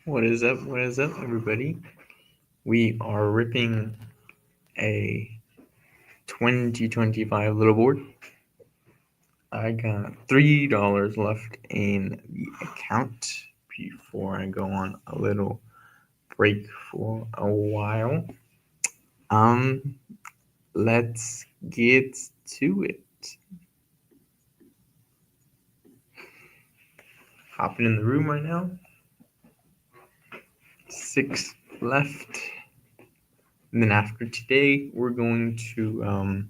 What is up? What is up, everybody? We are ripping a 2025 little board. I got $3 left in the account before I go on a little break for a while. Um, let's get to it. Hopping in the room right now. 6 left. And then after today, we're going to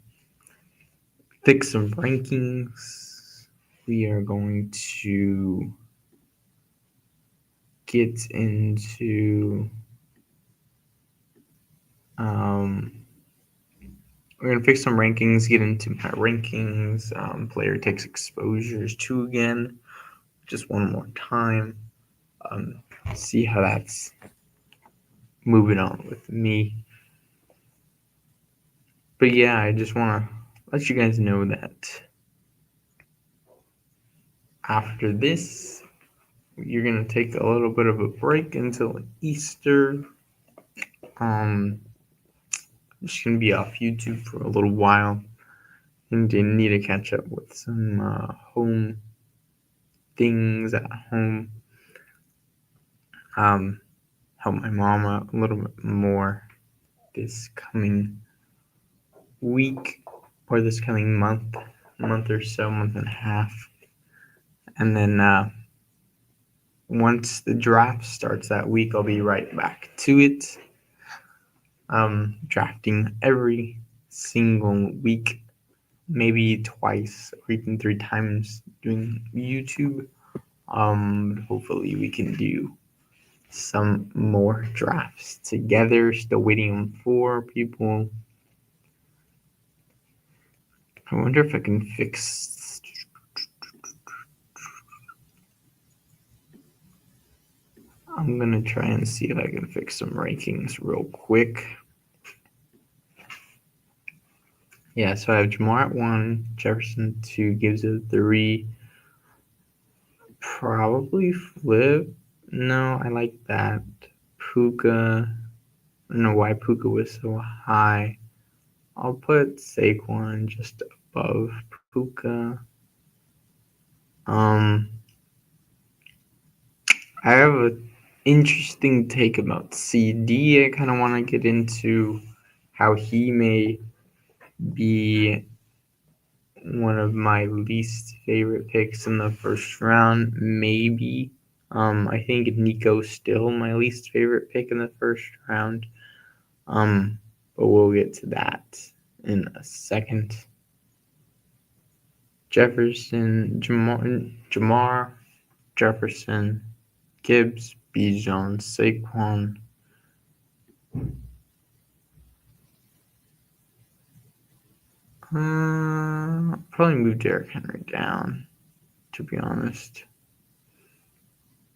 fix some rankings. We are going to get into we're gonna fix some rankings, get into my rankings, player takes exposures 2 again, just one more time. See how that's moving on with me. But yeah, I just wanna let you guys know that after this, you're gonna take a little bit of a break until Easter. I'm just gonna be off YouTube for a little while and need to catch up with some home things at home. Help my mom out a little bit more this coming week or this coming month or so, month and a half. And then once the draft starts that week, I'll be right back to it. Drafting every single week, maybe twice or even 3 times doing YouTube. Hopefully we can do some more drafts together. Still waiting on 4 people. I wonder if I can fix. I'm gonna try and see if I can fix some rankings real quick. Yeah, so I have Jamar at 1, Jefferson 2, Gibbs at 3. Probably Flip. No, I like that. Puka. I don't know why Puka was so high. I'll put Saquon just above Puka. I have an interesting take about CD. I kind of want to get into how he may be one of my least favorite picks in the first round. Maybe. I think Nico's still my least favorite pick in the first round. But we'll get to that in a second. Jefferson, Jamar, Jefferson, Gibbs, Bijan, Saquon. Probably move Derrick Henry down, to be honest.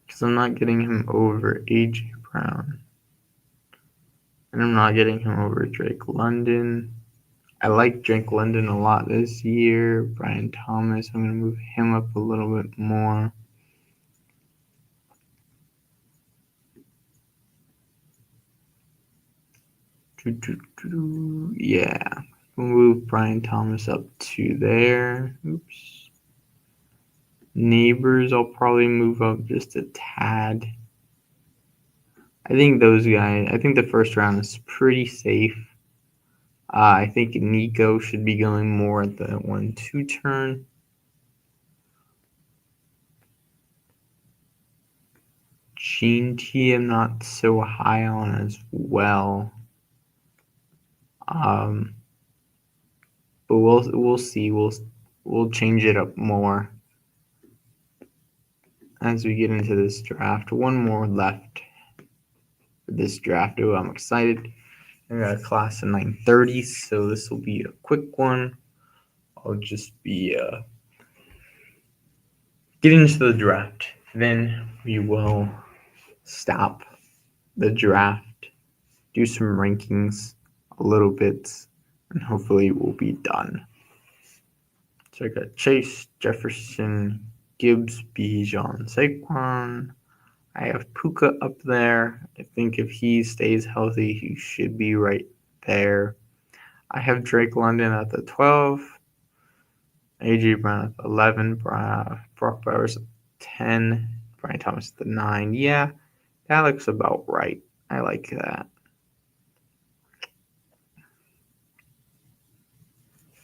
Because I'm not getting him over A.J. Brown. And I'm not getting him over Drake London. I like Drake London a lot this year. Brian Thomas, I'm going to move him up a little bit more. Yeah. We'll move Brian Thomas up to there. Oops. Neighbors, I'll probably move up just a tad. I think those guys, I think the first round is pretty safe. I think Nico should be going more at the 1-2 turn. Gene T, I'm not so high on as well. But we'll see. We'll change it up more as we get into this draft. One more left for this draft. Oh, I'm excited. I got a class of 930, so this will be a quick one. I'll just be getting into the draft. Then we will stop the draft, do some rankings a little bit, and hopefully we'll be done. So I got Chase, Jefferson, Gibbs, Bijan, Saquon. I have Puka up there. I think if he stays healthy, he should be right there. I have Drake London at the 12, AJ Brown at the 11, Brock Bowers at 10, Brian Thomas at the 9. Yeah, that looks about right. I like that.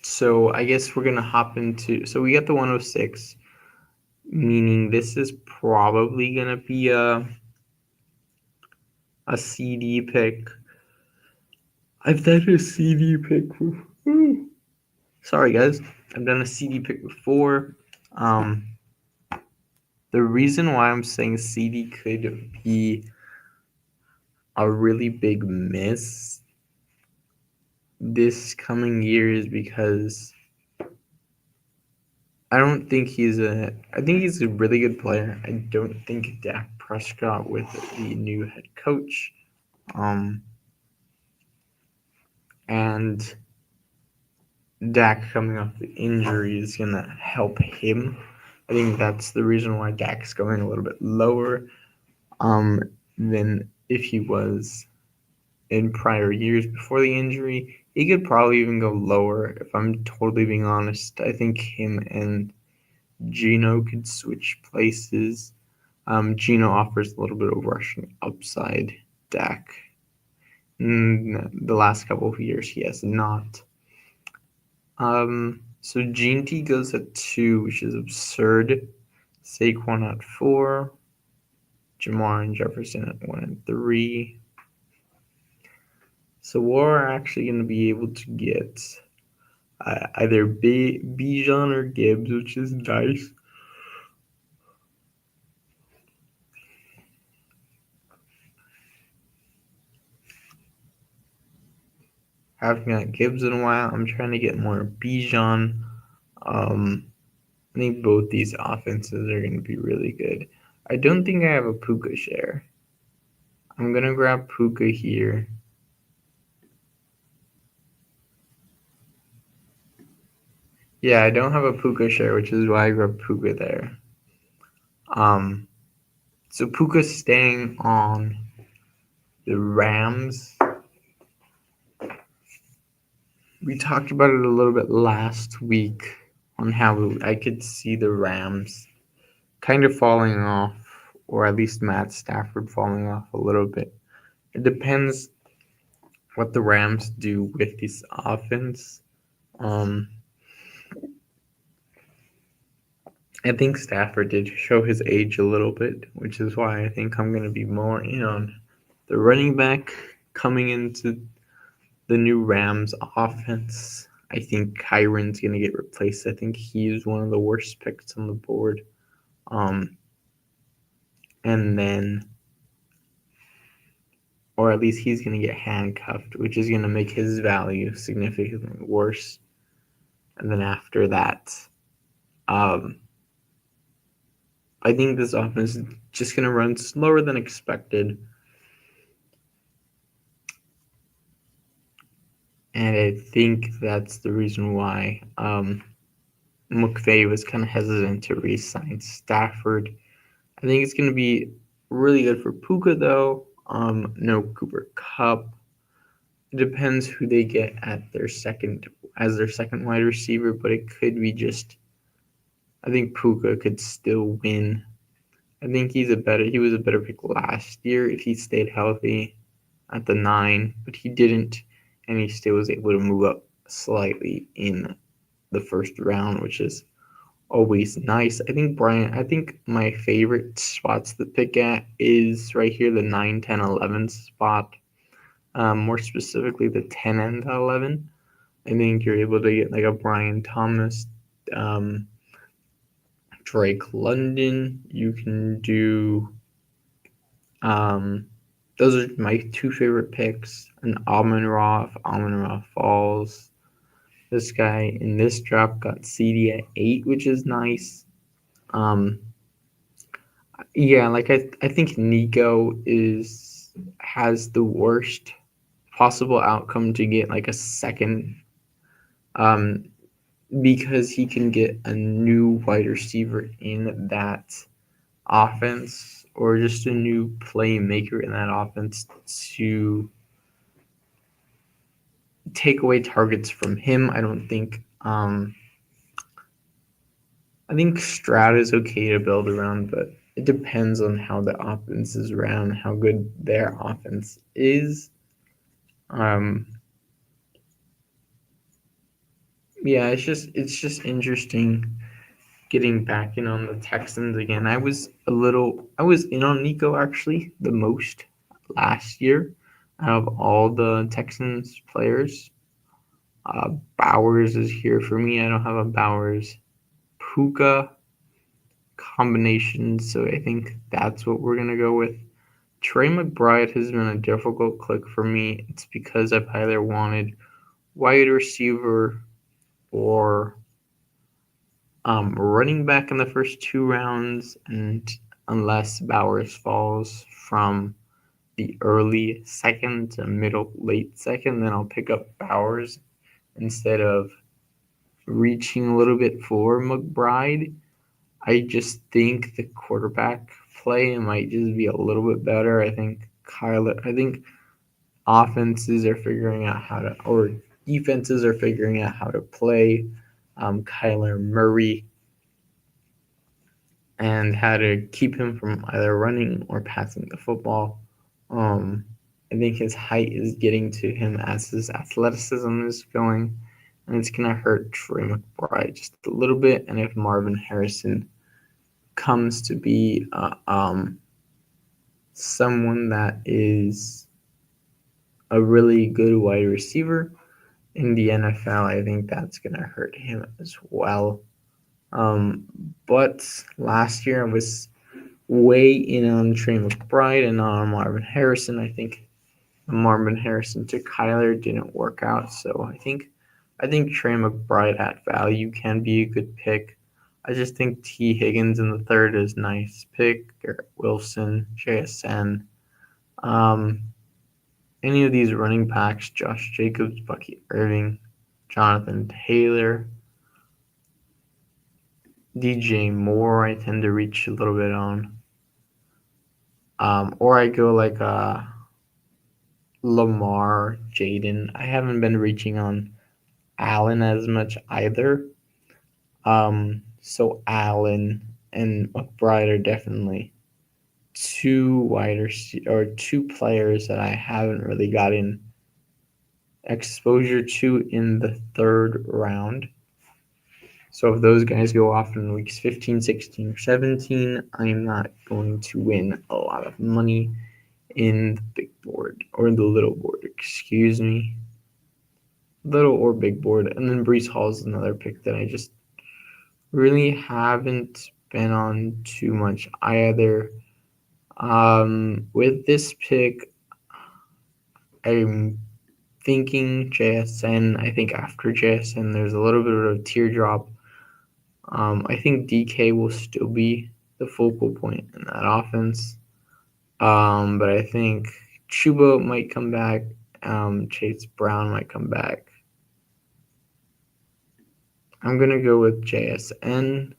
So I guess we're going to hop into. So we got the 106, meaning this is probably going to be a CD pick. I've done a CD pick. Sorry, guys. I've done a CD pick before. The reason why I'm saying CD could be a really big miss this coming year is because I don't think I think he's a really good player. I don't think Dak Prescott with the new head coach, and Dak coming off the injury is gonna help him. I think that's the reason why Dak's going a little bit lower, than if he was in prior years before the injury. He could probably even go lower if I'm totally being honest. I think him and Geno could switch places. Geno offers a little bit of rushing upside. Dak, the last couple of years, he has not. So Gene T goes at 2, which is absurd. Saquon at 4. Jamar and Jefferson at 1 and 3. So we're actually going to be able to get either Bijan or Gibbs, which is nice. Haven't got Gibbs in a while. I'm trying to get more Bijan. I think both these offenses are going to be really good. I don't think I have a Puka share. I'm going to grab Puka here. Yeah, I don't have a Puka share, which is why I grabbed Puka there. So Puka's staying on the Rams. We talked about it a little bit last week on how I could see the Rams kind of falling off, or at least Matt Stafford falling off a little bit. It depends what the Rams do with this offense. I think Stafford did show his age a little bit, which is why I think I'm going to be more in on the running back coming into the new Rams offense. I think Kyron's going to get replaced. I think he's one of the worst picks on the board. And then, or at least he's going to get handcuffed, which is going to make his value significantly worse. And then after that, I think this offense is just going to run slower than expected. And I think that's the reason why McVay was kind of hesitant to re-sign Stafford. I think it's going to be really good for Puka, though. No Cooper Kupp. It depends who they get at their second wide receiver, but it could be just. I think Puka could still win. I think he was a better pick last year if he stayed healthy at the 9, but he didn't, and he still was able to move up slightly in the first round, which is always nice. I think my favorite spots to pick at is right here, the 9, 10, 11 spot. More specifically, the 10 and 11. I think you're able to get like a Brian Thomas, Drake London. You can do. Those are my 2 favorite picks. An Amon-Ra, if Amon-Ra falls. This guy in this draft got CD at 8, which is nice. Yeah, like I think Nico has the worst possible outcome to get like a second, because he can get a new wide receiver in that offense, or just a new playmaker in that offense to take away targets from him. I don't think I think Stroud is okay to build around, but it depends on how the offense is ran, how good their offense is. Yeah, it's just interesting getting back in on the Texans again. I was in on Nico actually the most last year out of all the Texans players. Bowers is here for me. I don't have a Bowers Puka combination, so I think that's what we're gonna go with. Trey McBride has been a difficult click for me. It's because I've either wanted wide receiver or running back in the first 2 rounds, and unless Bowers falls from the early second to middle late second, then I'll pick up Bowers instead of reaching a little bit for McBride. I just think the quarterback play might just be a little bit better. I think offenses are figuring out how to, or defenses are figuring out how to play Kyler Murray and how to keep him from either running or passing the football. I think his height is getting to him as his athleticism is going, and it's going to hurt Trey McBride just a little bit. And if Marvin Harrison comes to be someone that is a really good wide receiver in the NFL, I think that's going to hurt him as well. But last year I was way in on Trey McBride and not on Marvin Harrison. I think Marvin Harrison to Kyler didn't work out, so I think Trey McBride at value can be a good pick. I just think T. Higgins in the third is nice pick. Garrett Wilson, JSN. Any of these running backs, Josh Jacobs, Bucky Irving, Jonathan Taylor, DJ Moore, I tend to reach a little bit on. Or I go like Lamar, Jaden. I haven't been reaching on Allen as much either. So Allen and McBride are definitely two players that I haven't really gotten exposure to in the third round. So if those guys go off in weeks 15, 16, or 17, I'm not going to win a lot of money in the big board, or in the little board, excuse me. Little or big board. And then Breece Hall is another pick that I just really haven't been on too much either. With this pick, I'm thinking JSN. I think after JSN, there's a little bit of a teardrop. I think DK will still be the focal point in that offense. But I think Chuba might come back. Chase Brown might come back. I'm going to go with JSN.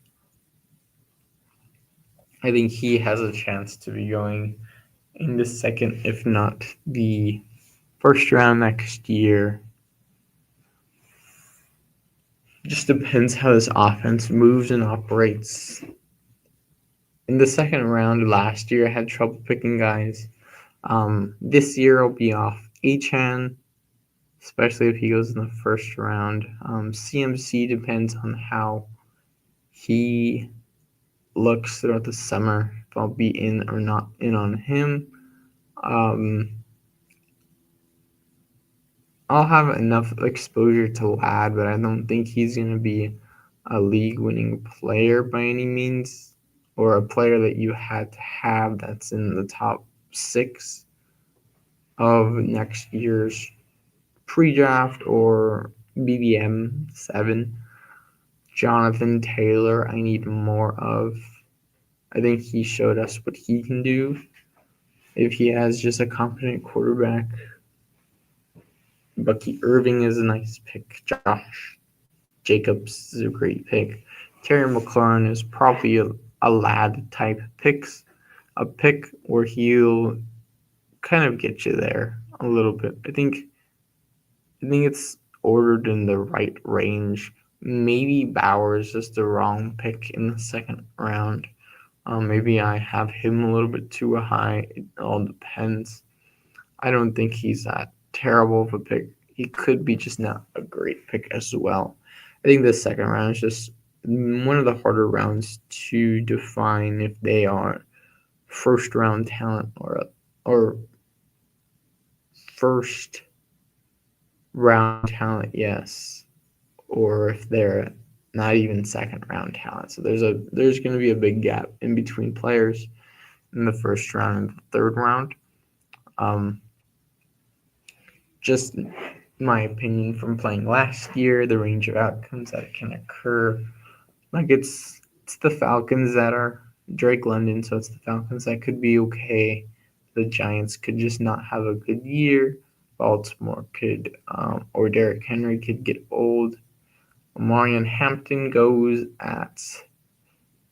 I think he has a chance to be going in the second, if not the first round next year. Just depends how this offense moves and operates. In the second round last year, I had trouble picking guys. This year, I'll be off Achane, especially if he goes in the first round. CMC depends on how he looks throughout the summer, if I'll be in or not in on him. I'll have enough exposure to Ladd, but I don't think he's going to be a league-winning player by any means, or a player that you had to have that's in the top 6 of next year's pre-draft or BBM 7. Jonathan Taylor, I need more of. I think he showed us what he can do if he has just a competent quarterback. Bucky Irving is a nice pick. Josh Jacobs is a great pick. Terry McLaurin is probably a Ladd type picks. a pick where he'll kind of get you there a little bit. I think it's ordered in the right range. Maybe Bowers is the wrong pick in the second round. Maybe I have him a little bit too high. It all depends. I don't think he's that terrible of a pick. He could be just not a great pick as well. I think the second round is just one of the harder rounds to define if they are first round talent or first round talent, yes, or if they're not even second round talent. So there's going to be a big gap in between players in the first round and the third round. Um, just my opinion from playing last year, the range of outcomes that can occur. Like it's the Falcons that are Drake London, so it's the Falcons that could be okay. The Giants could just not have a good year. Baltimore could, or Derrick Henry could get old. Marion Hampton goes at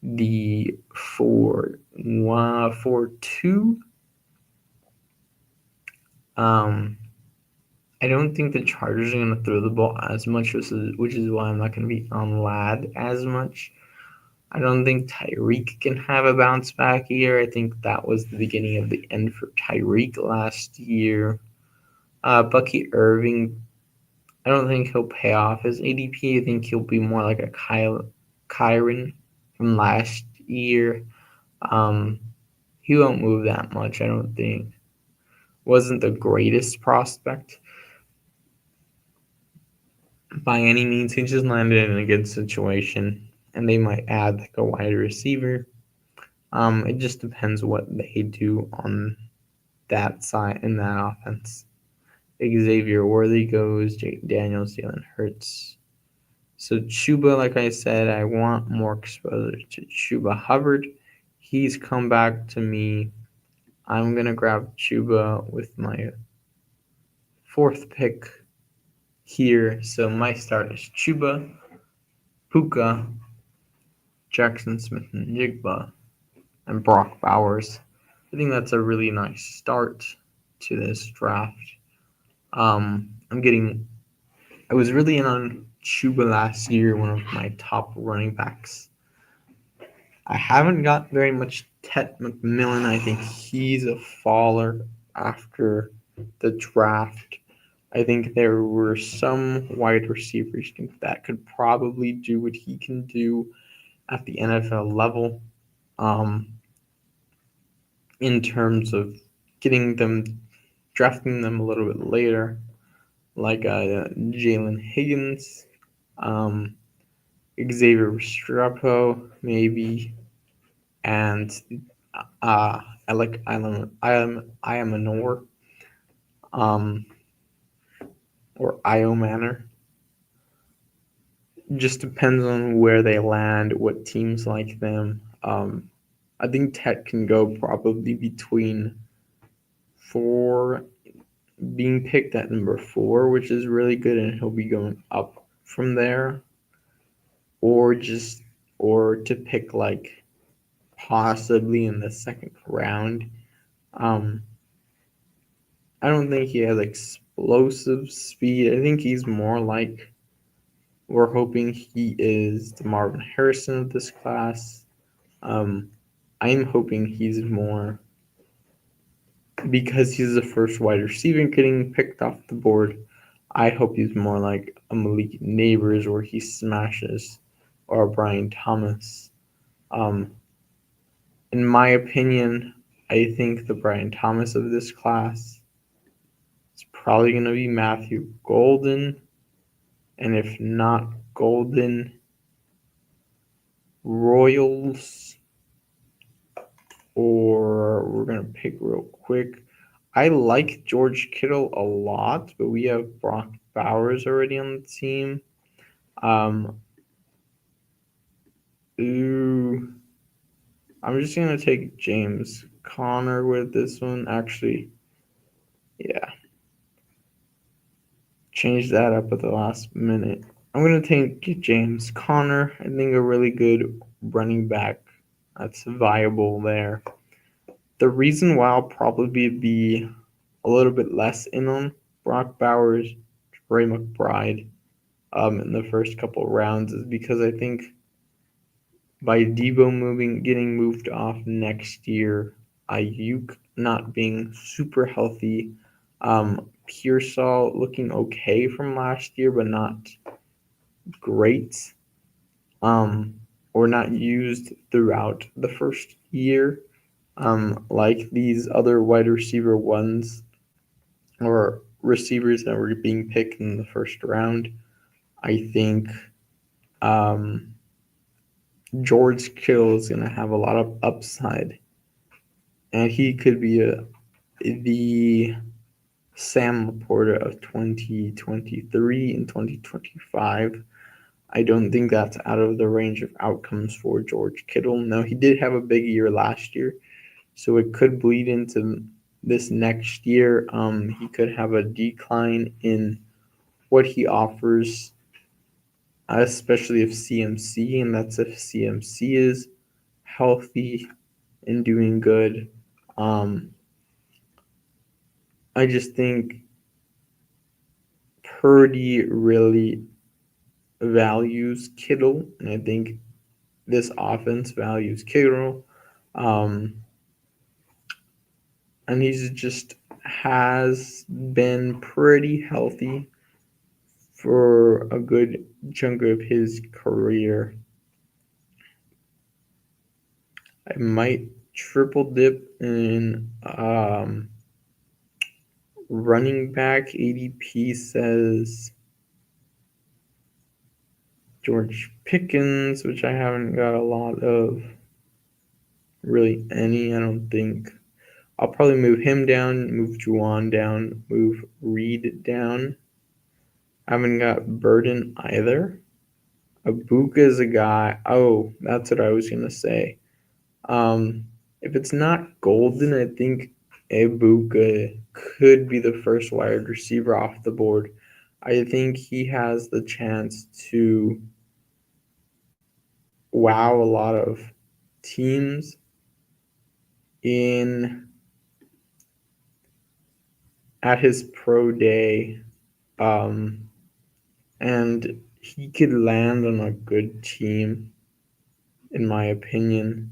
the 4-2. I don't think the Chargers are going to throw the ball as much, which is why I'm not going to be on Lad as much. I don't think Tyreek can have a bounce back year. I think that was the beginning of the end for Tyreek last year. Bucky Irving, I don't think he'll pay off his ADP. I think he'll be more like a Kyren from last year. He won't move that much, I don't think. Wasn't the greatest prospect by any means. He just landed in a good situation, and they might add like a wide receiver. It just depends what they do on that side in that offense. Xavier Worthy goes, Jake Daniels, Jalen Hurts. So Chuba, like I said, I want more exposure to Chuba Hubbard. He's come back to me. I'm gonna grab Chuba with my fourth pick here. So my start is Chuba, Puka, Jackson Smith-Njigba, and Brock Bowers. I think that's a really nice start to this draft. I was really in on Chuba last year, one of my top running backs. I haven't got very much Ted McMillan. I think he's a faller after the draft. I think there were some wide receivers that could probably do what he can do at the NFL level, in terms of drafting them a little bit later, like Jalen Higgins, Xavier Restrepo, maybe, and I like Iomanor, or Io Manor. Just depends on where they land, what teams like them. I think Ted can go probably between being picked at number 4, which is really good, and he'll be going up from there, or to pick like possibly in the second round. I don't think he has explosive speed. I think he's more like, we're hoping he is the Marvin Harrison of this class. I'm hoping he's more, because he's the first wide receiver getting picked off the board. I hope he's more like a Malik Neighbors, where he smashes, or a Brian Thomas. In my opinion, I think the Brian Thomas of this class is probably going to be Matthew Golden, and if not Golden, Royals, or we're going to pick real quick. I like George Kittle a lot, but we have Brock Bowers already on the team. I'm just going to take James Conner with this one. Actually, yeah. Change that up at the last minute. I'm going to take James Conner. I think a really good running back that's viable there. The reason why I'll probably be a little bit less in on Brock Bowers, Trey McBride, in the first couple rounds is because I think by Debo getting moved off next year, Ayuk not being super healthy, Pearsall looking okay from last year but not great, or not used throughout the first year, like these other wide receiver ones or receivers that were being picked in the first round. I think um, George Kittle is going to have a lot of upside, and he could be the Sam Laporta of 2023 and 2025. I don't think that's out of the range of outcomes for George Kittle. No, he did have a big year last year, so it could bleed into this next year. He could have a decline in what he offers, especially if CMC, and that's if CMC is healthy and doing good. Um, I just think Purdy really values Kittle, and I think this offense values Kittle. Um, and he's just has been pretty healthy for a good chunk of his career. I might triple dip in running back. ADP says George Pickens, which I haven't got a lot of, really any, I don't think. I'll probably move him down, move Juwan down, move Reed down. I haven't got Burden either. Abuka is a guy. Oh, that's what I was gonna say. If it's not Golden, I think Abuka could be the first wide receiver off the board. I think he has the chance to wow a lot of teams in at his pro day, um, and he could land on a good team, in my opinion.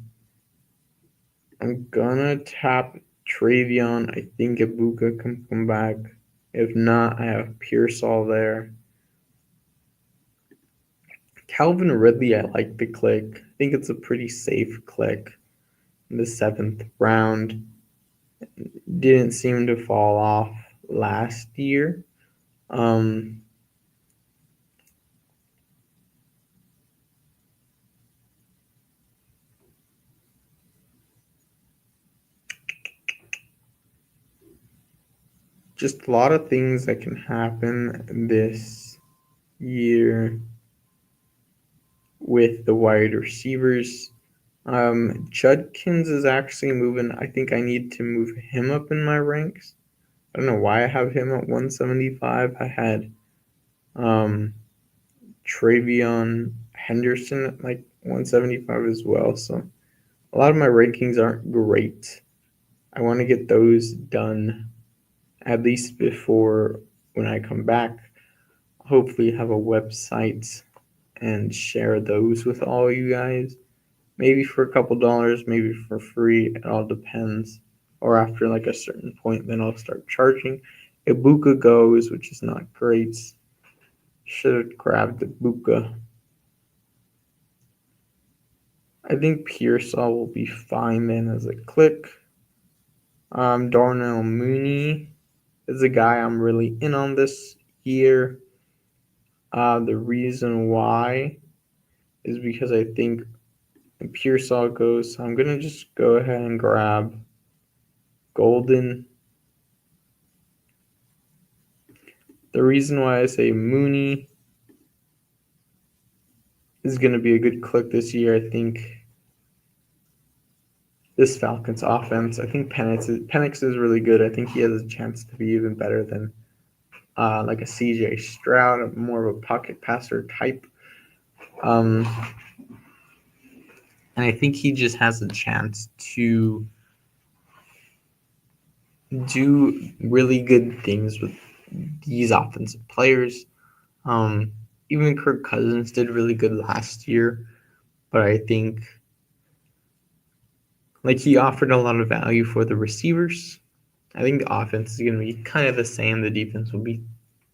I'm gonna tap Travion. I think Ibuka can come back. If not, I have Pearsall there. Calvin Ridley, I like the click. I think it's a pretty safe click in the 7th round. Didn't seem to fall off last year. Just a lot of things that can happen this year with the wide receivers. Judkins is actually moving. I think I need to move him up in my ranks. I don't know why I have him at 175. I had Travion Henderson at like 175 as well. So a lot of my rankings aren't great. I want to get those done at least before when I come back. Hopefully have a website and share those with all you guys. Maybe for a couple dollars, maybe for free. It all depends. Or after like a certain point, then I'll start charging. Ibuka goes, which is not great. Should have grabbed Ibuka. I think Pearsall will be fine then as a click. Darnell Mooney is a guy I'm really in on this year. The reason why is because I think Pearsall goes. So I'm going to just go ahead and grab Golden. The reason why I say Mooney is going to be a good click this year, I think this Falcons offense, I think Penix is really good. I think he has a chance to be even better than like a CJ Stroud, more of a pocket passer type. And I think he just has a chance to do really good things with these offensive players. Even Kirk Cousins did really good last year, but I think like he offered a lot of value for the receivers. I think the offense is going to be kind of the same. The defense will be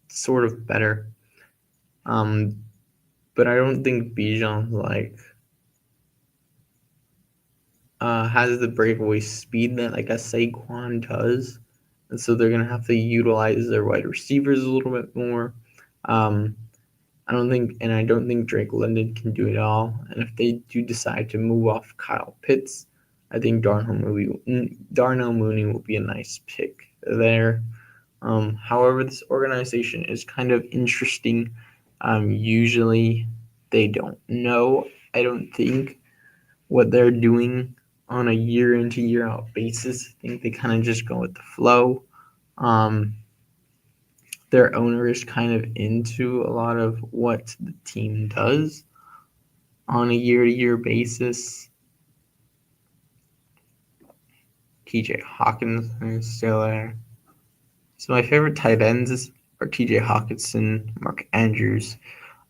sort of better. But I don't think Bijan has the breakaway speed that like a Saquon does, and so they're gonna have to utilize their wide receivers a little bit more. Um, I don't think Drake London can do it all. And if they do decide to move off Kyle Pitts, I think Darnell Mooney will be a nice pick there. However, this organization is kind of interesting. Usually, they don't know. I don't think what they're doing on a year into year out basis. I think they kind of just go with the flow. Um, their owner is kind of into a lot of what the team does on a year to year basis. TJ Hawkins is still there. So my favorite tight ends are TJ Hawkinson, Mark Andrews,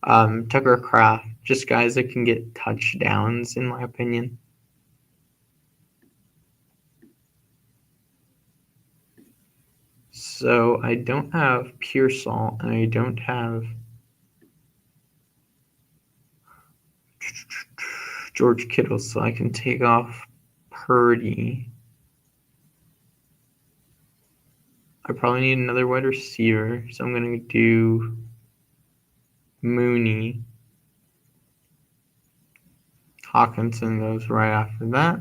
Tucker Kraft, just guys that can get touchdowns, in my opinion. So I don't have Pearsall, and I don't have George Kittle, so I can take off Purdy. I probably need another wide receiver, so I'm going to do Mooney. Hawkinson goes right after that.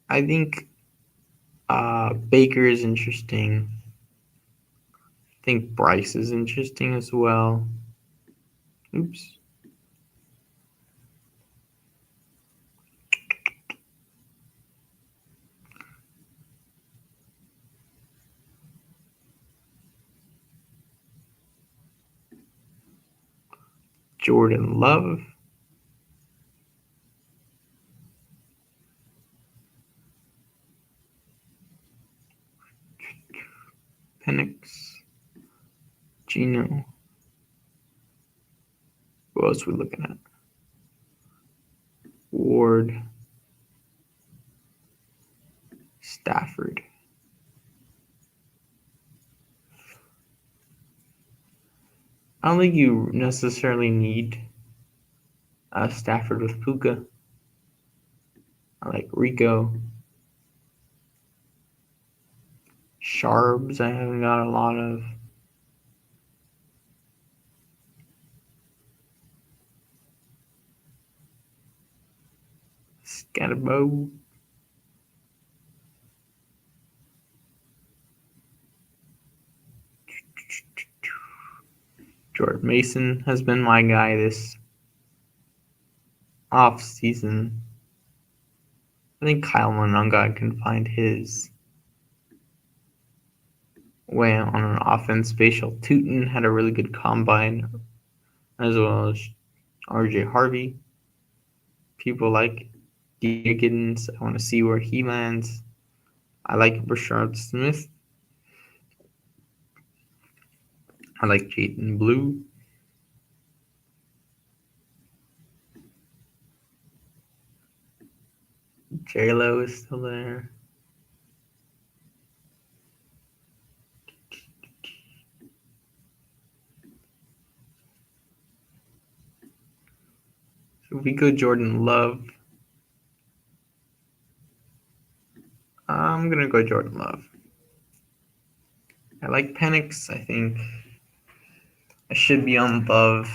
I think Baker is interesting. I think Bryce is interesting as well. Oops. Jordan Love. Penix. Gino. Who else are we looking at? Ward. Stafford. I don't think you necessarily need Stafford with Puka. I like Rico. Sharbs, I haven't got a lot of. Scatterbo. Jordan Mason has been my guy this off season. I think Kyle Monunga can find his way on an offense. Spatial Tootin had a really good combine, as well as RJ Harvey. People like Giggins. I want to see where he lands. I like Rashard Smith. I like Jayden Blue. J-Lo is still there. So we go Jordan Love. I'm going to go Jordan Love. I like Penix. I think I should be on Love.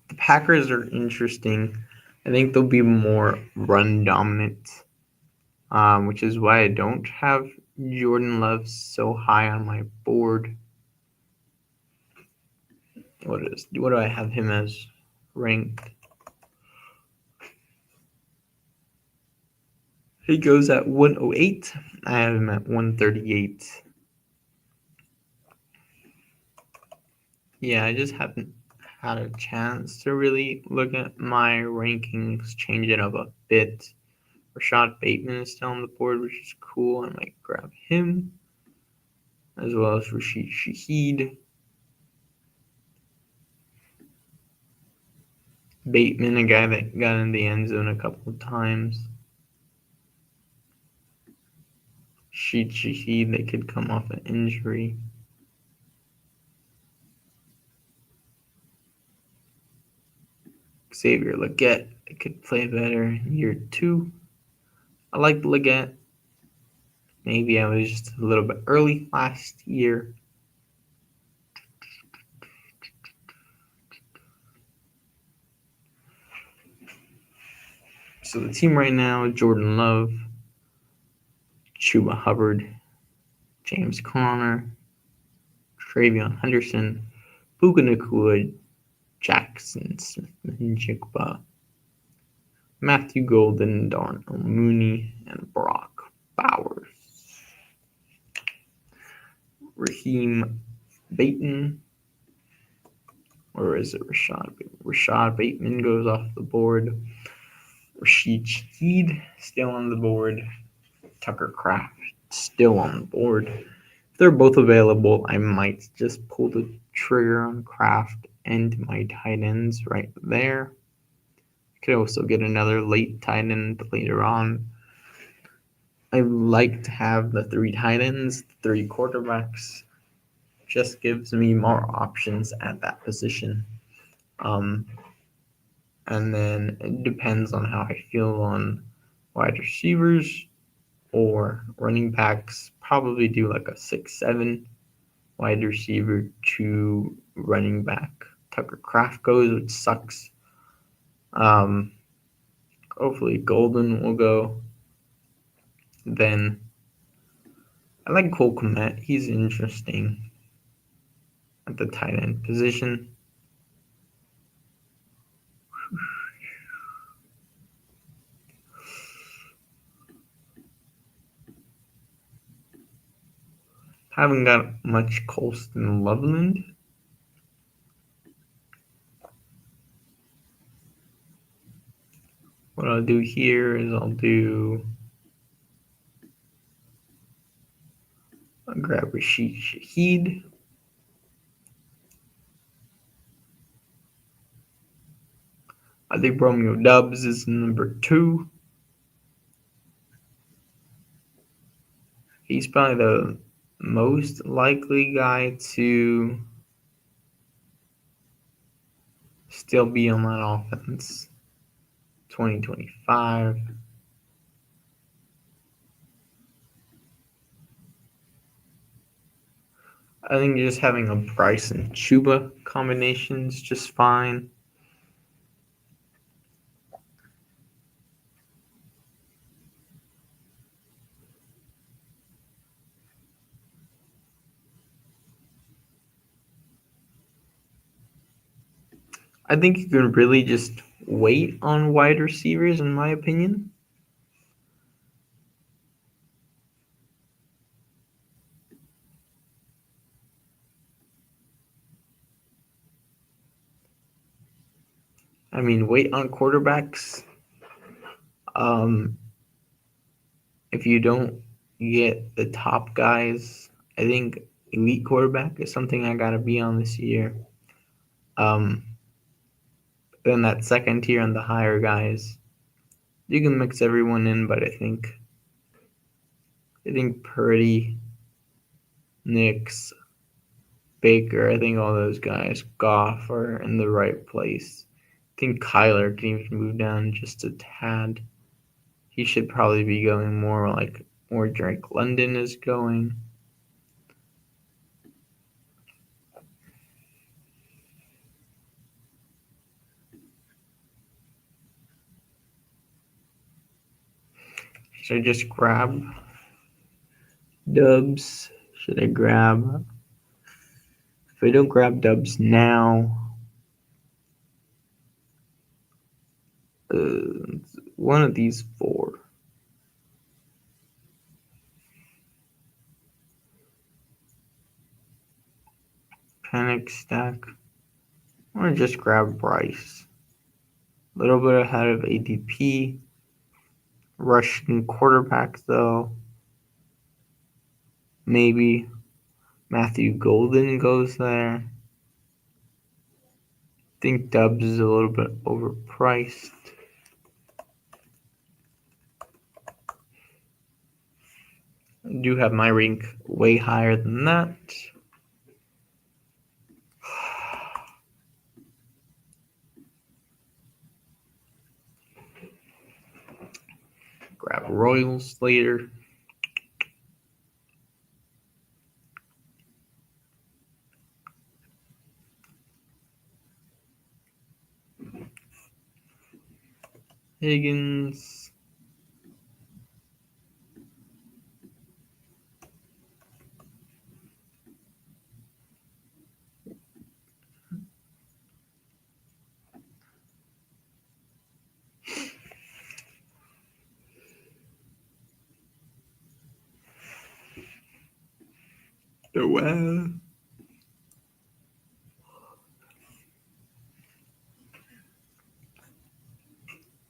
The Packers are interesting. I think they'll be more run dominant, which is why I don't have Jordan Love so high on my board. What do I have him as ranked? He goes at 108. I have him at 138. Yeah, I just haven't had a chance to really look at my rankings, change it up a bit Rashad Bateman is still on the board, which is cool. I might grab him, as well as Rashid Shaheed. Bateman, a guy that got in the end zone a couple of times. Rashid Shaheed, they could come off an injury. Xavier Legette, it could play better in year 2. I like Legette. Maybe I was just a little bit early last year. So the team right now, Jordan Love, Chuba Hubbard, James Conner, Travion Henderson, Puka Nacua, Jackson Smith-Njigba, Matthew Golden, Darnell Mooney, and Brock Bowers. Raheem Bateman, or is it Rashad? Rashad Bateman goes off the board. Rashid Shaheed still on the board. Tucker Kraft still on the board. If they're both available, I might just pull the trigger on Kraft and my tight ends right there. Could also get another late tight end later on. I like to have the 3 tight ends, 3 quarterbacks. Just gives me more options at that position. And then it depends on how I feel on wide receivers or running backs. Probably do like a 6-7 wide receiver to running back. Tucker Kraft goes, which sucks. Hopefully Golden will go. Then I like Cole Kmet. He's interesting at the tight end position. Haven't got much Colston Loveland. What I'll do here is I'll grab Rashid Shaheed. I think Romeo Doubs is number 2. He's probably the most likely guy to still be on that offense 2025. I think just having a Bryce and Chuba combination is just fine. I think you can really just wait on wide receivers, in my opinion. I mean, wait on quarterbacks. If you don't get the top guys, I think elite quarterback is something I gotta be on this year. Then that second tier and the higher guys, you can mix everyone in, but I think Purdy, Nix, Baker, I think all those guys, Goff are in the right place. I think Kyler can even move down just a tad. He should probably be going more like where Drake London is going. Should I just grab Dubs? Should I grab? If I don't grab Dubs now, one of these 4. Panic stack. I want to just grab Bryce. A little bit ahead of ADP. Rushing quarterback, though. Maybe Matthew Golden goes there. I think Dubs is a little bit overpriced. I do have my rank way higher than that. Grab Royals later. Higgins. Noel.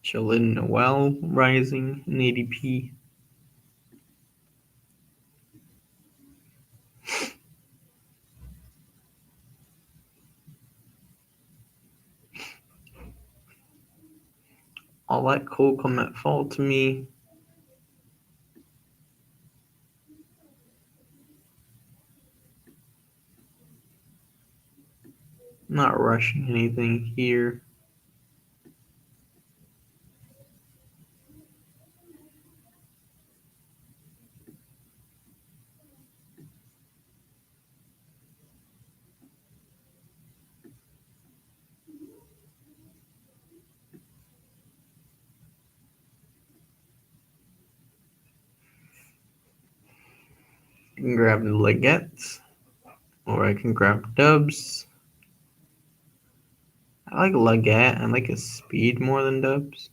Jalen Noel rising in ADP. I'll let Cole Kmet fall to me. Not rushing anything here. I can grab the Leggett, or I can grab Dubs. I like Leggett. I like his speed more than Dubs.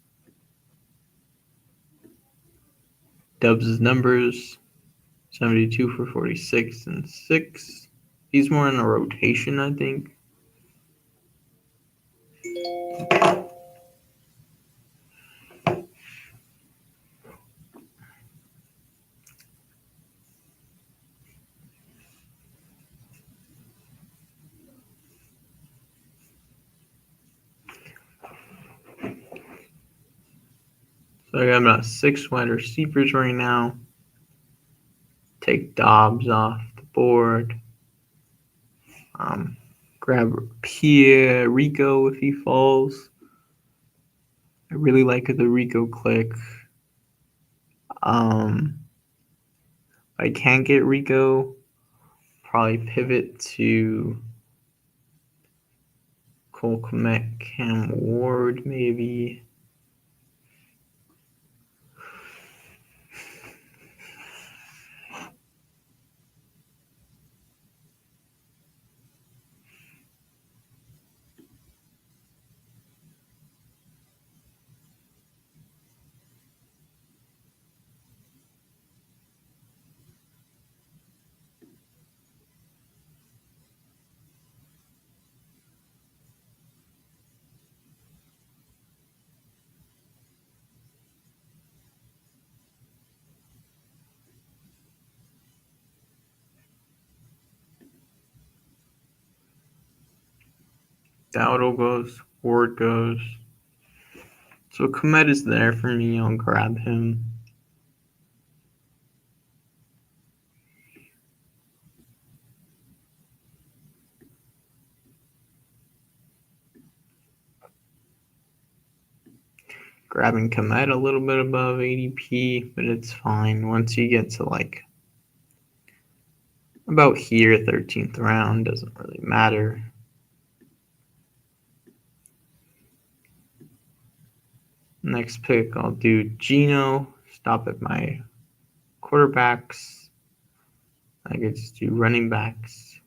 Dubs' numbers 72 for 46 and 6. He's more in a rotation, I think. So I got about 6 wide receivers right now. Take Dobbs off the board. Grab Pierre Rico if he falls. I really like the Rico click. If I can't get Rico, probably pivot to Cole Kmet, Cam Ward, maybe. Dowdle goes, Ward goes. So Kmet is there for me. I'll grab him. Grabbing Kmet a little bit above ADP, but it's fine. Once you get to like about here, 13th round, doesn't really matter. Next pick, I'll do Geno. Stop at my quarterbacks. I could just do running backs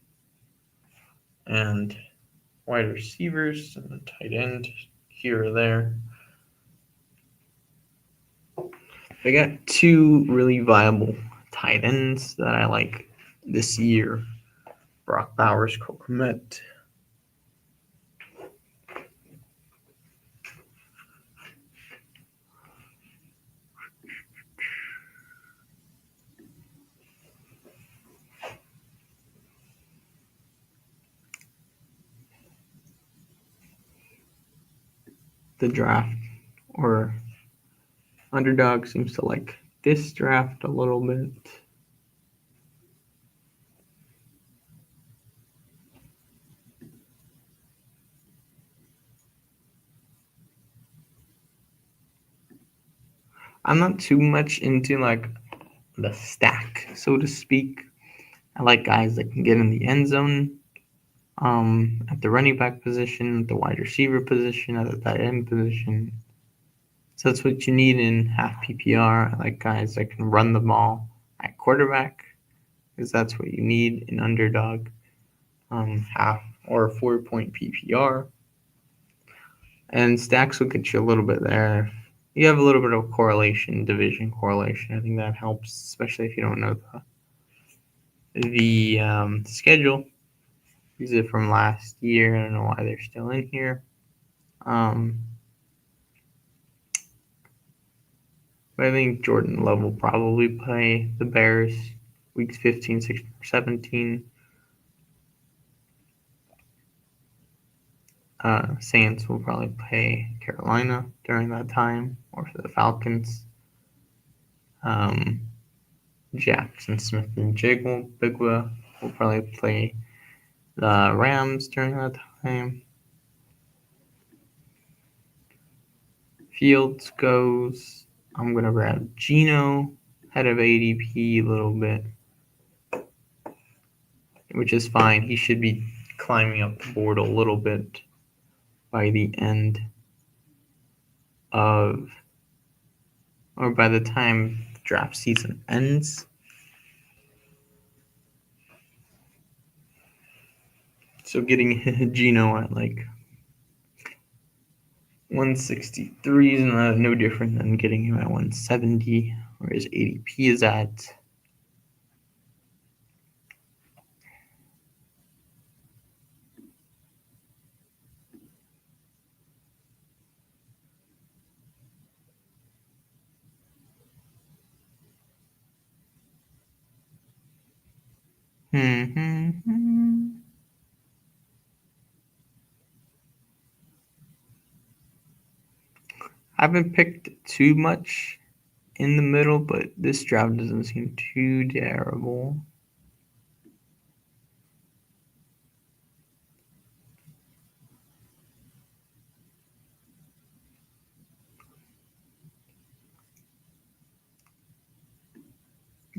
and wide receivers and a tight end here or there. I got 2 really viable tight ends that I like this year. Brock Bowers, Cole Kmet. the draft, or Underdog seems to like this draft a little bit. I'm not too much into like the stack, so to speak. I like guys that can get in the end zone, at the running back position, at the wide receiver position, at the tight end position. So that's what you need in half PPR. I like guys that can run the ball at quarterback, because that's what you need in Underdog, half or 4-point PPR. And stacks will get you a little bit there. You have a little bit of correlation, division correlation. I think that helps, especially if you don't know the schedule. These are from last year. I don't know why they're still in here. But I think Jordan Love will probably play the Bears weeks 15, 16, 17. Saints will probably play Carolina during that time, or for the Falcons. Jackson Smith and Bigwa will probably play the Rams during that time. Fields goes. I'm going to grab Geno, head of ADP a little bit, which is fine. He should be climbing up the board a little bit by the end of, or by the time draft season ends. So getting Geno at like 163 is no different than getting him at 170, where his ADP is at. I haven't picked too much in the middle, but this draft doesn't seem too terrible.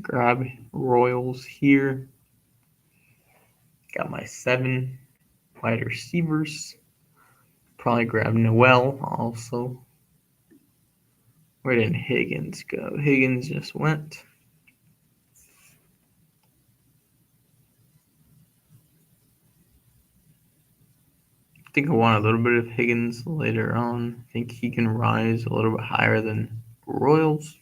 Grab Royals here. Got my 7 wide receivers. Probably grab Noel also. Where did Higgins go? Higgins just went. I think I want a little bit of Higgins later on. I think he can rise a little bit higher than Royals.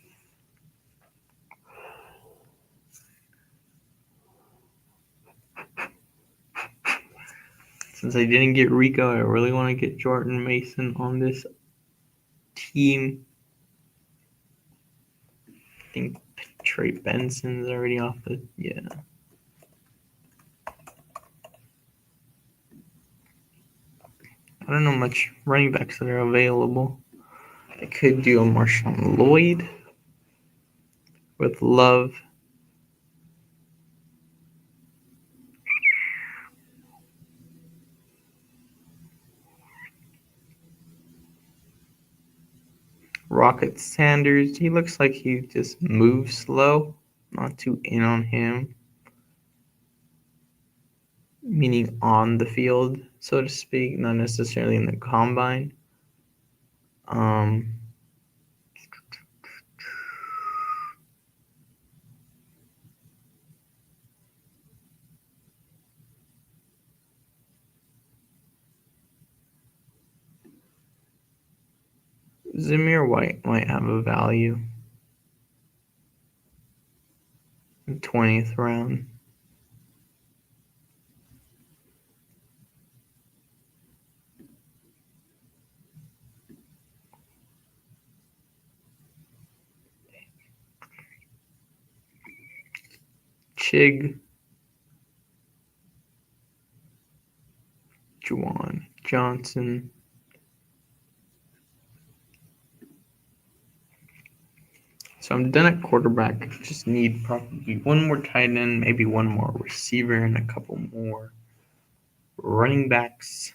Since I didn't get Rico, I really want to get Jordan Mason on this team. I think Trey Benson's already off the, yeah. I don't know much running backs that are available. I could do a Marshawn Lloyd with Love. Rocket Sanders, he looks like he just moves slow. Not too in on him. Meaning on the field, so to speak, not necessarily in the combine. Zamir White might have a value. 20th round. Chig. Juwan Johnson. So I'm done at quarterback. Just need probably one more tight end, maybe one more receiver, and a couple more running backs.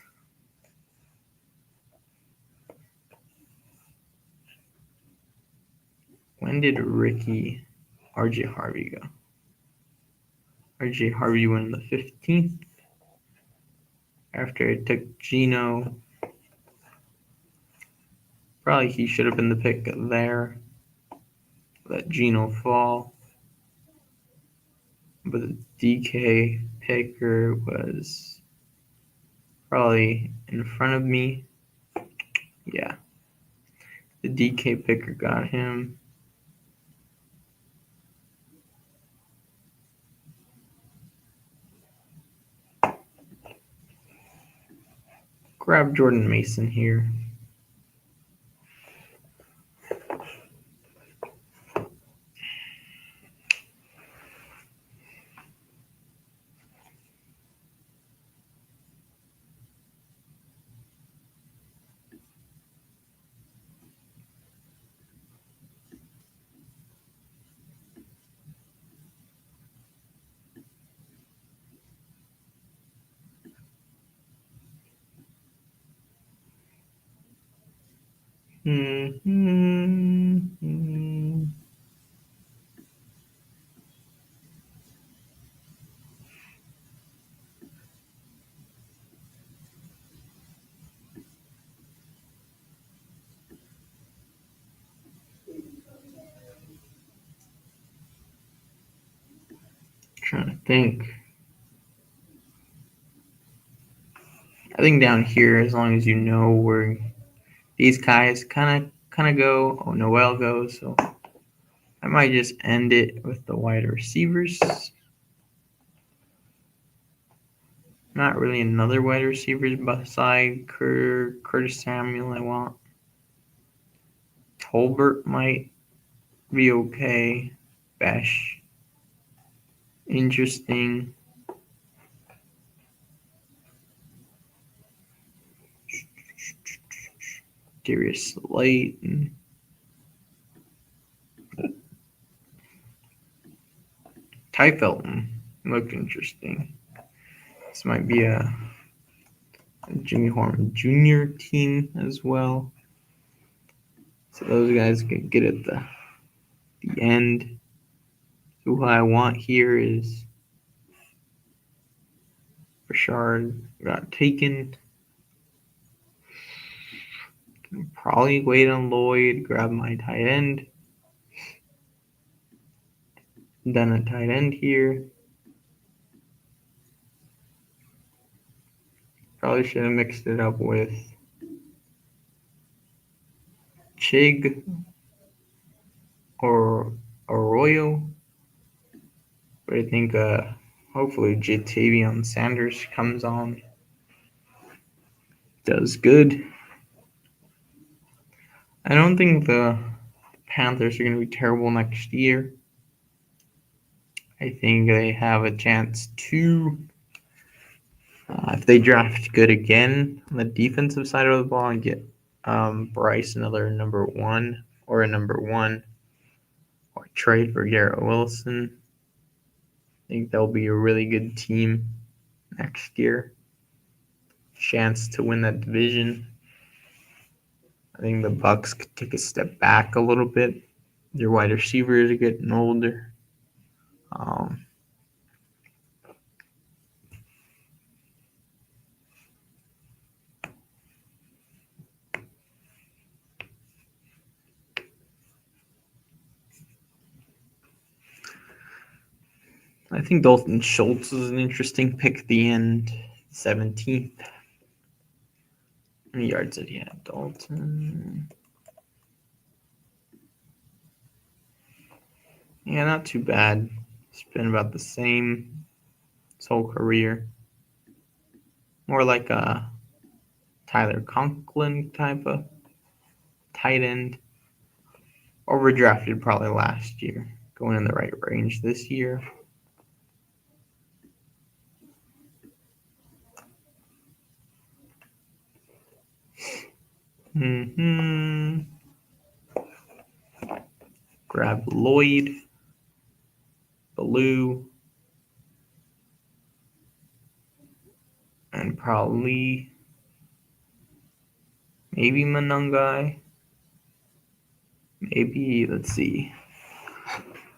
When did RJ Harvey go? RJ Harvey went on the 15th. After I took Geno. Probably he should have been the pick there. Let Geno fall. But the DK picker was probably in front of me. Yeah. The DK picker got him. Grab Jordan Mason here. Trying to think. I think down here, as long as you know where these guys kind of go, Noel goes, so I might just end it with the wide receivers. Not really another wide receiver beside Curtis Samuel I want. Tolbert might be okay. Besh. Interesting. Darius Slayton. Ty Felton looked interesting. This might be a Jimmy Horn Jr. team as well. So those guys can get at the end. Who I want here is Rashard got taken. Can probably wait on Lloyd, grab my tight end. Then a tight end here. Probably should have mixed it up with Chig or Arroyo. But I think hopefully Jatavion Sanders comes on. Does good. I don't think the Panthers are going to be terrible next year. I think they have a chance to, if they draft good again on the defensive side of the ball and get Bryce another number one, or trade for Garrett Wilson. I think they'll be a really good team next year. Chance to win that division. I think the Bucks could take a step back a little bit. Their wide receivers are getting older. I think Dalton Schultz is an interesting pick at the end. 17th. How many yards did he have, Dalton? Yeah, not too bad. It's been about the same his whole career. More like a Tyler Conklin type of tight end. Overdrafted probably last year. Going in the right range this year. grab Lloyd, Blue, and probably maybe Manungai. Maybe, let's see.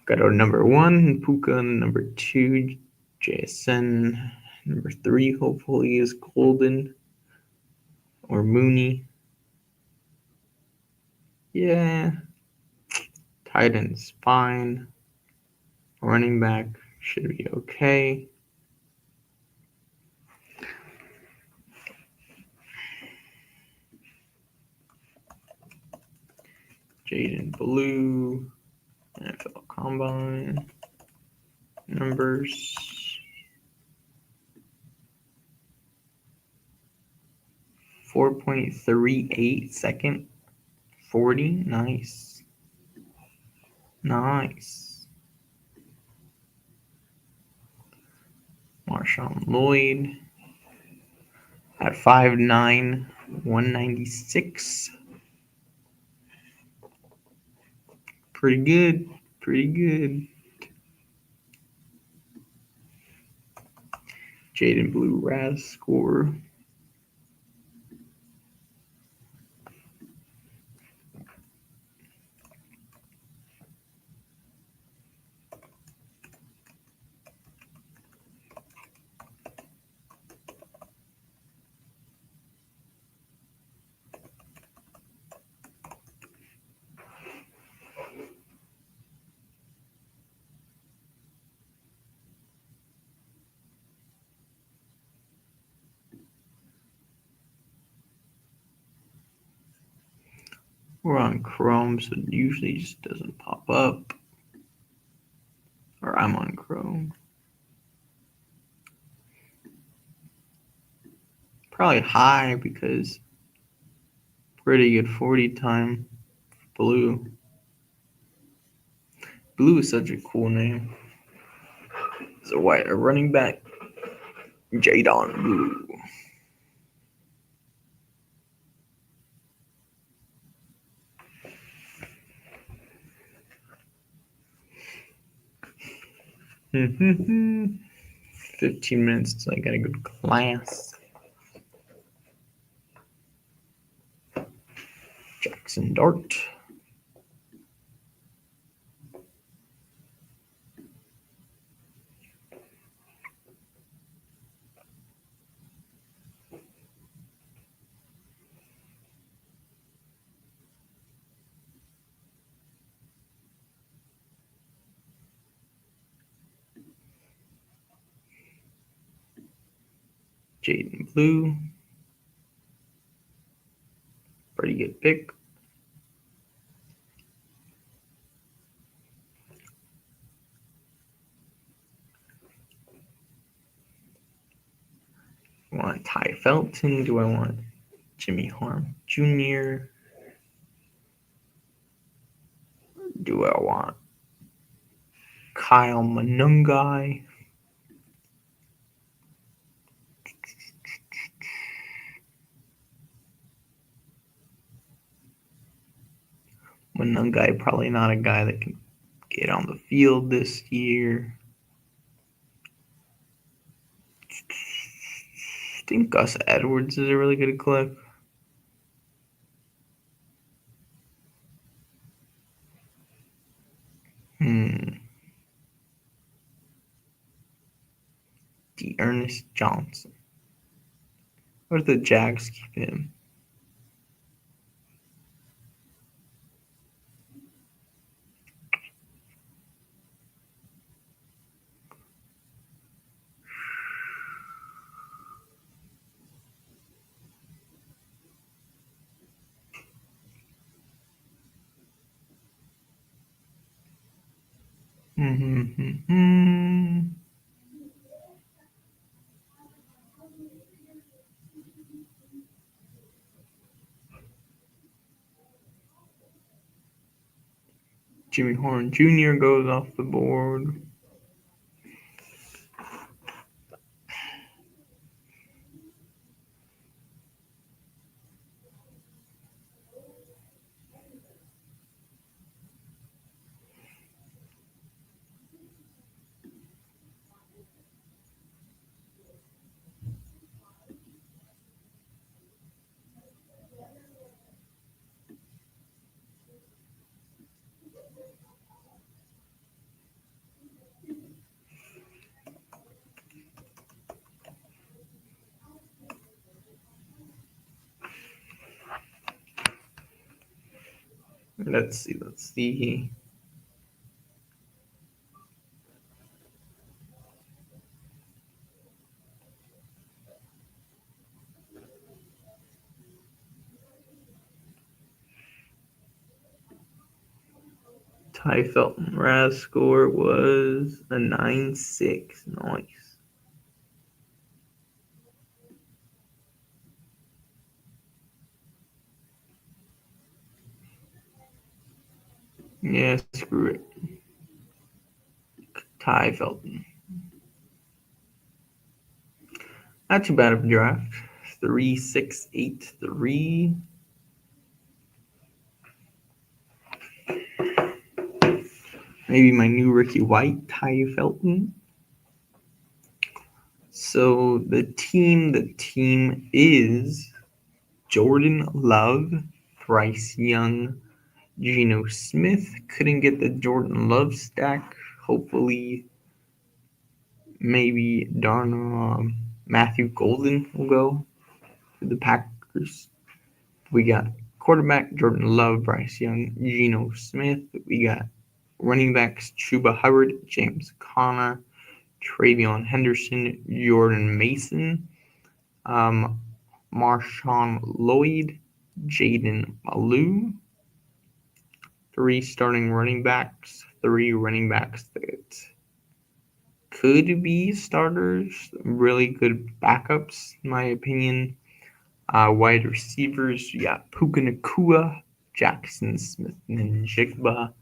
Got our number 1, Puka. Number 2, JSN. Number 3, hopefully, is Golden or Mooney. Yeah. Tight end's fine. Running back should be okay. Jaden Blue, NFL Combine numbers. 4.38 second. 40. Nice. Nice. Marshawn Lloyd at 5'9", 196. Pretty good. Pretty good. Jaden Blue Raz score. We're on Chrome, so it usually just doesn't pop up. Or I'm on Chrome. Probably high because pretty good 40 time. Blue. Blue is such a cool name. So white, a running back. Jadon Blue. Mm-hmm. 15 minutes till I gotta go to class. Jackson Dart. Jaden Blue. Pretty good pick. I want Ty Felton? Do I want Jimmy Harm Jr.? Do I want Kyle Manungai? Manungai probably not a guy that can get on the field this year. I think Gus Edwards is a really good clip. Ernest Johnson. What if the Jags keep him? Jimmy Horn Jr. goes off the board. Let's see. Let's see. Ty Felton Raz score was a 9-6. Nice. Yeah, screw it. Ty Felton. Not too bad of a draft. 3-6-8-3. Maybe my new Ricky White, Ty Felton. So the team is Jordan Love, Bryce Young, Geno Smith. Couldn't get the Jordan Love stack. Hopefully, maybe Darnell Matthew Golden will go to the Packers. We got quarterback Jordan Love, Bryce Young, Geno Smith. We got running backs Chuba Hubbard, James Conner, Travion Henderson, Jordan Mason, Marshawn Lloyd, Jaden Malou. 3 starting running backs, 3 running backs that could be starters, really good backups, in my opinion. Wide receivers, you got Puka Nacua, Jackson Smith-Njigba,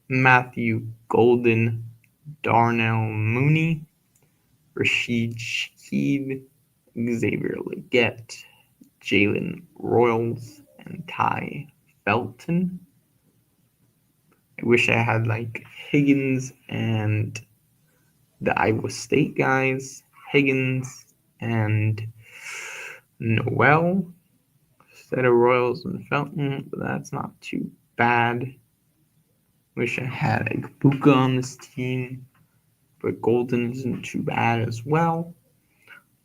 Matthew Golden, Darnell Mooney, Rashid Shaheed, Xavier Legette, Jalen Royals, and Ty Felton. I wish I had like Higgins and the Iowa State guys, Higgins and Noel instead of Royals and Felton, but that's not too bad. Wish I had Egbuka on this team, but Golden isn't too bad as well.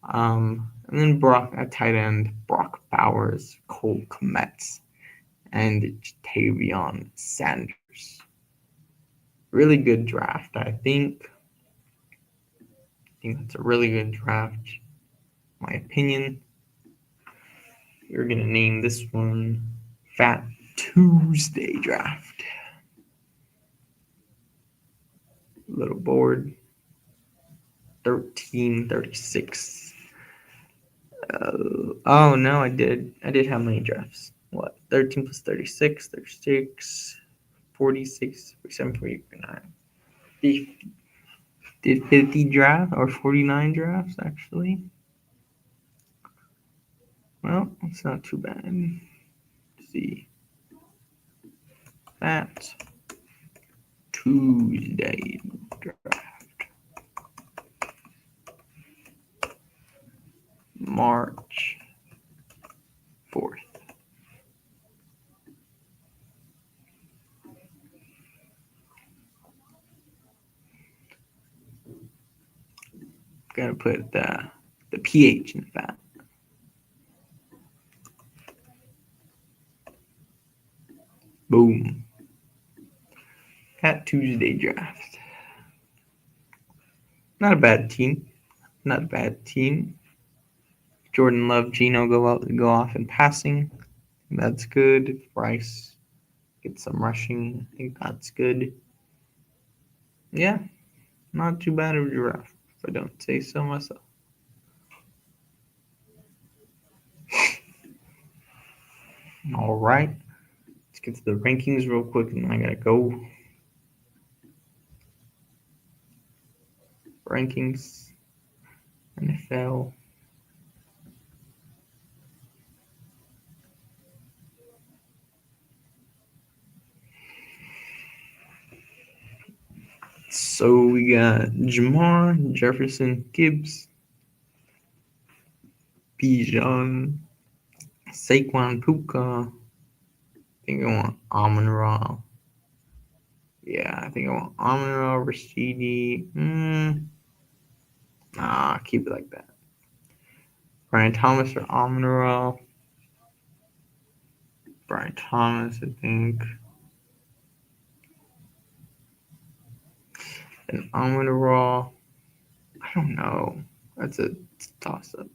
And then Brock at tight end, Brock Bowers, Cole Kmet, and Tavion Sanders. Really good draft, I think. I think that's a really good draft, my opinion. We're going to name this one Fat Tuesday Draft. Little board. 1336. Oh no, I did how many drafts? What? 13 plus 36, 36, 46, 47, 49. 50. Did 50 draft or 49 drafts actually? Well, it's not too bad. Let's see. That Tuesday draft. March 4th. Gotta put the pH in that. Boom. Fat Tuesday draft. Not a bad team. Not a bad team. Jordan Love, Geno go off in passing. That's good. Bryce get some rushing. I think that's good. Yeah, not too bad of a draft, if I don't say so myself. All right, let's get to the rankings real quick, and then I gotta go. Rankings, NFL. So we got Jamar, Jefferson, Gibbs, Bijan, Saquon, Puka. I think I want Amon-Ra. Yeah, I think I want Amon-Ra, Rashidi. Nah, keep it like that. Brian Thomas or Amon-Ra. Brian Thomas, I think. And Amon Ra, I don't know. That's a toss up.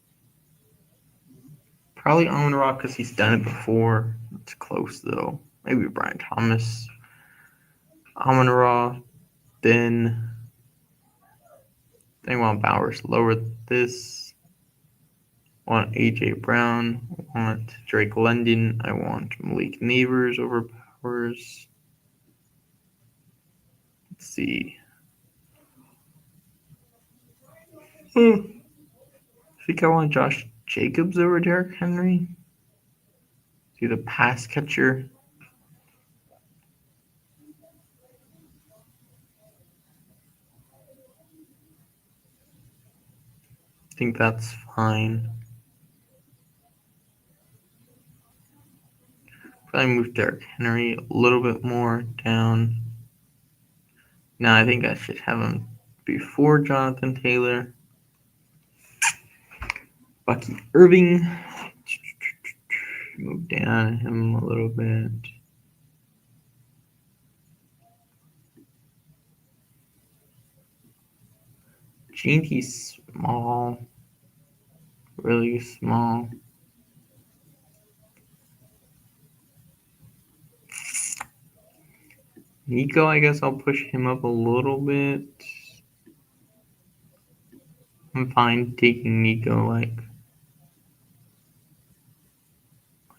Probably Amon Ra because he's done it before. It's close though. Maybe Brian Thomas. Amon Ra. Then I want Bowers lower this. I want AJ Brown. I want Drake London. I want Malik Neighbors over Bowers. Let's see. I think I want Josh Jacobs over Derrick Henry. See the pass catcher. I think that's fine. Probably move Derrick Henry a little bit more down. No, I think I should have him before Jonathan Taylor. Bucky Irving. Move down him a little bit. Gene small. Really small. Nico, I guess I'll push him up a little bit. I'm fine taking Nico, like.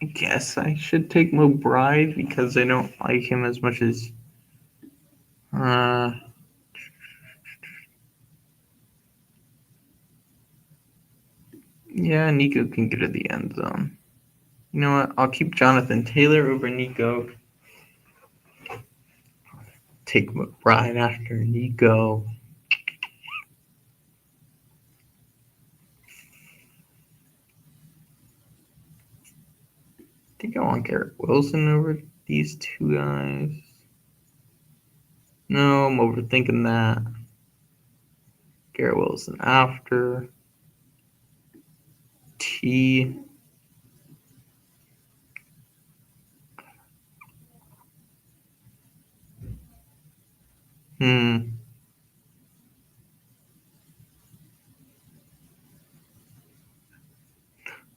I guess I should take McBride because I don't like him as much as. Yeah, Nico can get to the end zone. You know what? I'll keep Jonathan Taylor over Nico. Take McBride after Nico. I think I want Garrett Wilson over these two guys. No, I'm overthinking that. Garrett Wilson after. T.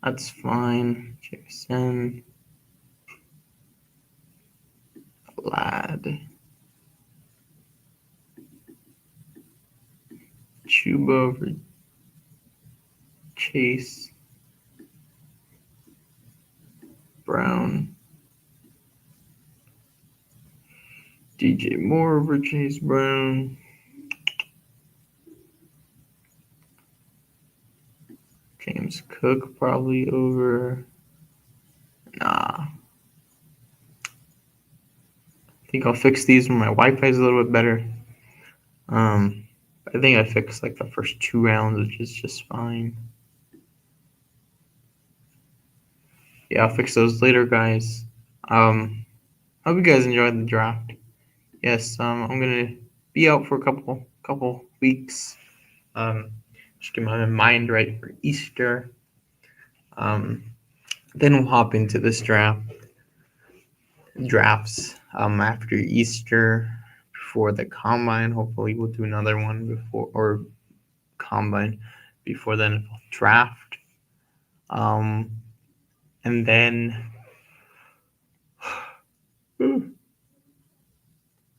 That's fine. Jason. Lad. Chuba over Chase. Brown. DJ Moore over Chase Brown. James Cook probably over. Nah. I think I'll fix these when my Wi-Fi is a little bit better. I think I fixed like the first 2 rounds, which is just fine. Yeah, I'll fix those later, guys. Hope you guys enjoyed the draft. Yes, I'm gonna be out for a couple weeks. Just get my mind right for Easter. Then we'll hop into this drafts after Easter, before the combine. Hopefully, we'll do another one before combine before the NFL draft. And then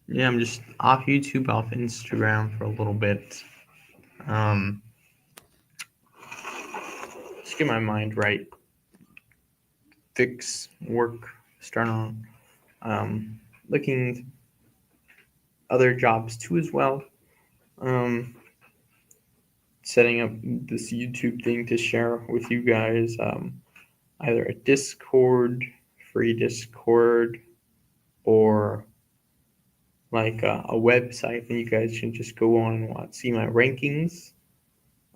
yeah, I'm just off YouTube, off Instagram for a little bit. Just get my mind right. Fix work. Start on looking other jobs too as well. Setting up this YouTube thing to share with you guys. Either a Discord, free Discord, or like a website, and you guys can just go on and see my rankings.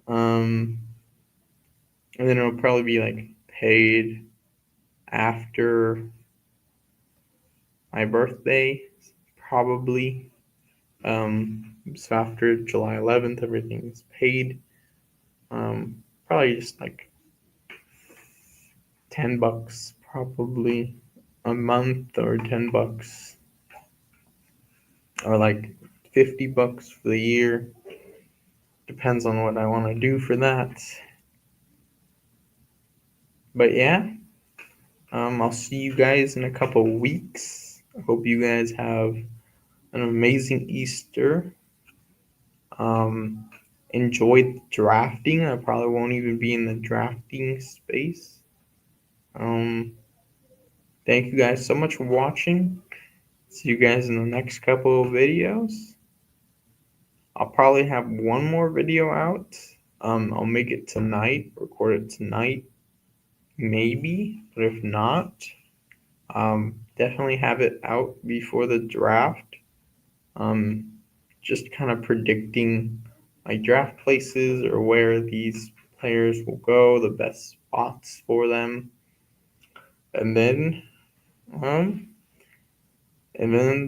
And then it'll probably be like paid after my birthday, probably. So after July 11th, everything's paid. Probably just like $10 probably a month, or $10, or like $50 for the year. Depends on what I want to do for that. But yeah, I'll see you guys in a couple weeks. I hope you guys have an amazing Easter. Enjoy drafting. I probably won't even be in the drafting space. Thank you guys so much for watching. See you guys in the next couple of videos. I'll probably have one more video out. I'll make it tonight, record it tonight, maybe, but if not, definitely have it out before the draft. Just kind of predicting my draft places or where these players will go, the best spots for them, and then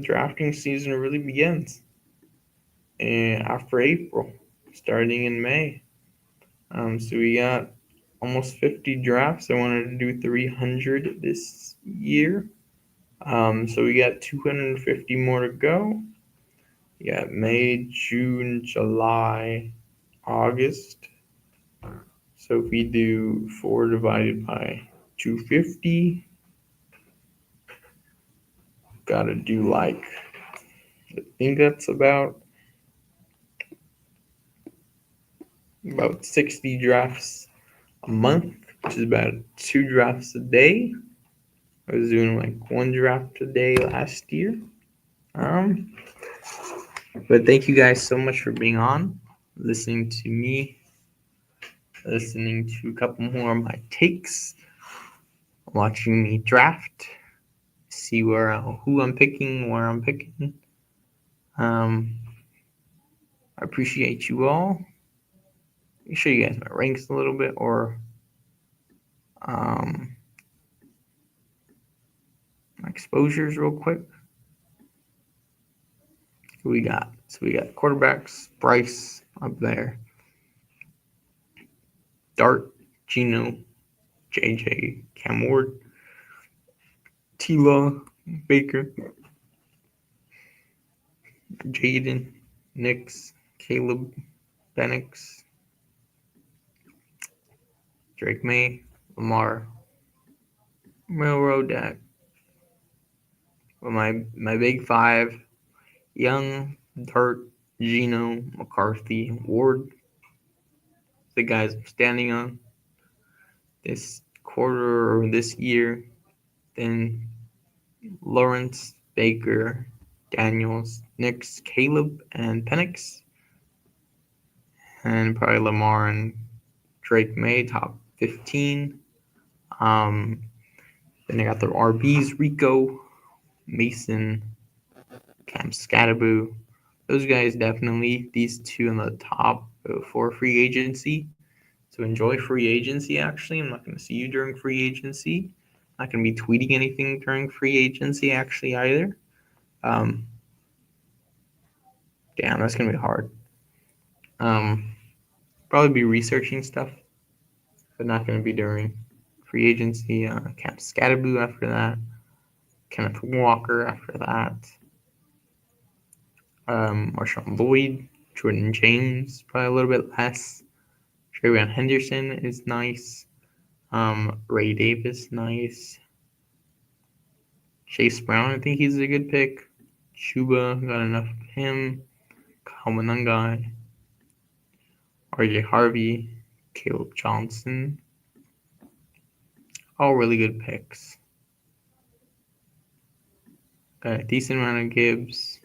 drafting season really begins. And after April, starting in May. So we got almost 50 drafts. I wanted to do 300 this year. So we got 250 more to go. We got May, June, July, August. So if we do 4 divided by 250, gotta do like, I think that's about 60 drafts a month, which is about 2 drafts a day. I was doing like 1 draft a day last year. But thank you guys so much for being on, listening to me, listening to a couple more of my takes, watching me draft, see who I'm picking, where I'm picking. I appreciate you all. Let me show you guys my ranks a little bit, or my exposures real quick. Who we got? So we got quarterbacks, Bryce up there, Dart, Gino, JJ, Cam Ward, T-Law, Baker, Jaden, Nix, Caleb, Penix, Drake May, Lamar, Railroad Dak. With my big five, Young, Dart, Gino, McCarthy, Ward, the guys I'm standing on this quarter or this year. Then Lawrence, Baker, Daniels, Nix, Caleb, and Penix. And probably Lamar and Drake May, top 15. Then I got the RBs, Rico, Mason, Cam Scatterboo. Those guys definitely, these two in the top for free agency. So enjoy free agency, actually. I'm not going to see you during free agency. I'm not going to be tweeting anything during free agency, actually, either. Damn, that's going to be hard. Probably be researching stuff, but not going to be during free agency. Cam Scatterboo after that. Kenneth Walker after that. Marshawn Lloyd, Jordan James, probably a little bit less. TreVeyon Henderson is nice. Ray Davis, nice. Chase Brown, I think he's a good pick. Chuba, got enough of him. Kyle Manungai. RJ Harvey, Caleb Johnson. All really good picks. Got a decent amount of Gibbs.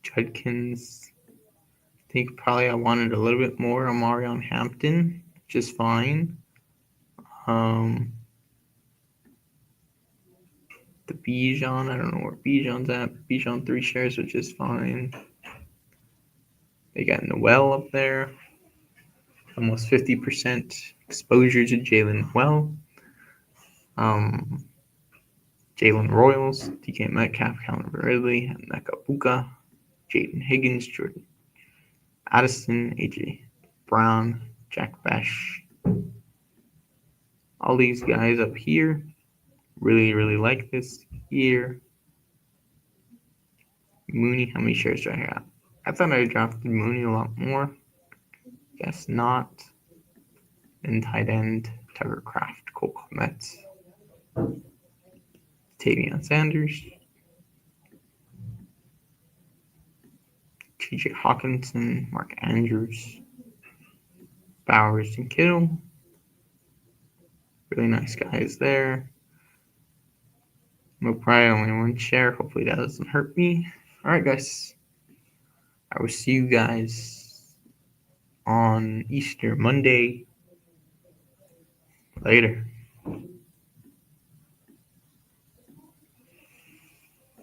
Judkins. I think probably I wanted a little bit more on Marion Hampton, which is fine. The Bijan, I don't know where Bijan's at. Bijan 3 shares, which is fine. They got Noel up there. Almost 50% exposure to Jalen Noel. Jalen Royals, DK Metcalf, Calvin Ridley, Emeka Buka, Jaden Higgins, Jordan Addison, AJ Brown, Jack Bash. All these guys up here. Really, really like this year. Mooney, how many shares do I have? I thought I drafted Mooney a lot more. Guess not. And tight end, Tucker Kraft, Cole Kmet, Tavion Sanders, TJ Hawkinson, Mark Andrews, Bowers and Kittle. Really nice guys there. McBride only one share. Hopefully that doesn't hurt me. Alright, guys. I will see you guys on Easter Monday. Later.